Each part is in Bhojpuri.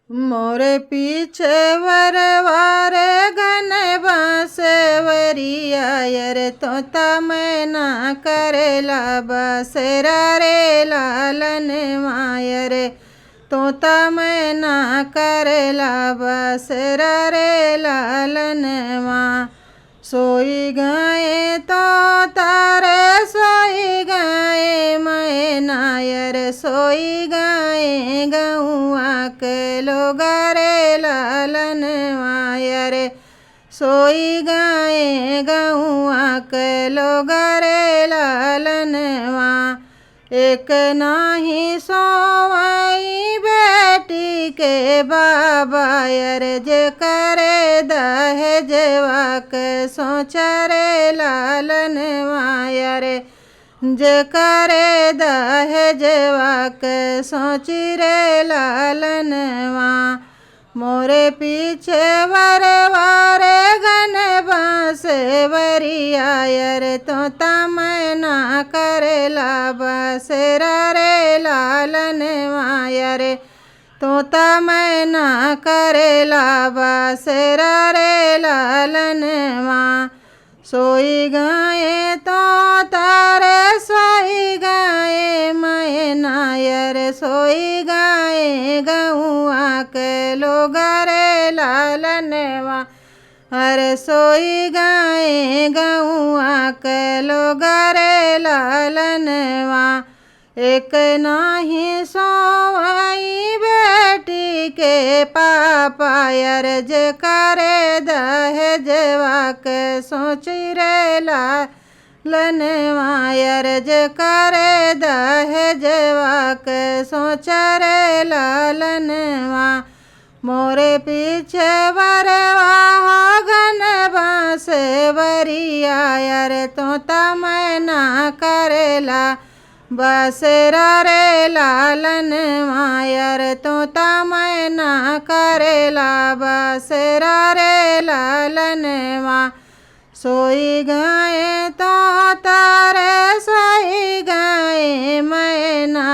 मोरे पीछे वरवारे घन बांसवरिया रे तोता मैना करेला बसेरा रे लालन माया रे तोता मैना करेला बसेरा रे लालन माँ। सोई गए तो तारे सोई गए मैना रे सोई गए गौआ के लोग रे लालन माया रे सोई गए गौआ के लोग रे लालन माँ। एक नाही सोवाई बेटी के बाबा रे जे करे दहेजवा के सोच रे लालन माया रे जे करे दहेजवा के सोची रे लालन माँ। मोरे पीछे वरवारे घन बांसवरिया रे तोता मैना करेला बसेरा रे लालन माया रे तोता मैना करेला बसेरा रे लालन माँ। सोई गए तो तारे सोई गए मैना रे सोई गए गौआ के लोग रे लालन माँ। अरे सोई गए गौआ के लोग रे लालन माँ। एक नाही सोवाई बेटी के पापा रे जे करे दहेजवा के सोची रे लालन माया रे जे करे दहेजवा के सोच रे लालन माँ। मोरे पीछे वरवा घन बांसवरिया रे तोता मैना करेला बसेरा रे लालन माया रे तोता मैना करेला बसेरा रे लालन माँ। सोई गए तो तारे सोई गए मैना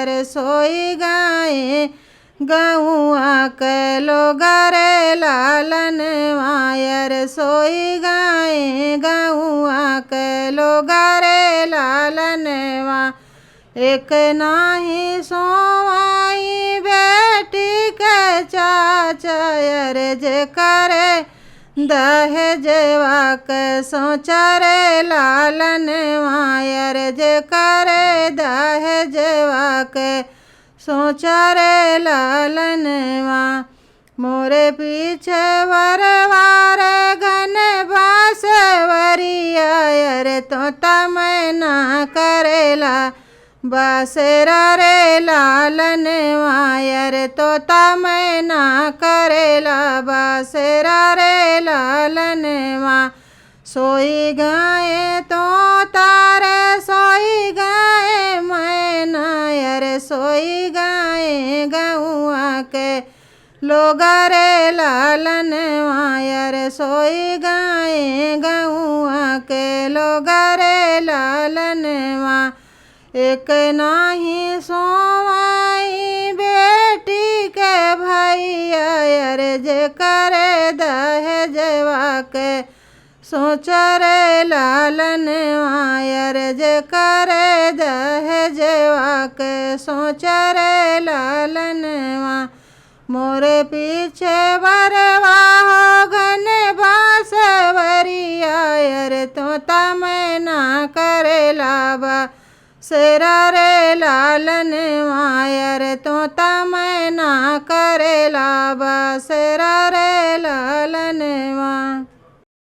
रे सोई गए गौआ के लोग रे लालन माया रे सोई गए गौआ के लोग रे लालन माँ। एक नाही सोवाई बेटी के चाचा रे जे करे दहेजवा के सोच रे लालन माया रे जे करे दहेजवा के सोच रे लालन माँ। मोरे पीछे वरवारे घन बांसवरिया रे तोता मैना करेला बसेरा रे लालन माया रे तोता मैना करेला बसेरा रे लालन माँ। सोई गए तो तारे सोई गए मैना रे सोई गए गौआ के लोग रे लालन माया रे सोई गए गौआ के लोग रे लालन माँ। एक नाही सोवाई बेटी के भैया रे जे करे दहेजवा के सोच रे लालन माया रे जे करे दहेजवा के सोच रे लालन माँ। मोरे पीछे वरवा घन बांसवरिया रे तोता मैना करेला बसेरा रे लालन माया रे तोता मैना करेला बसेरा रे लालन माँ।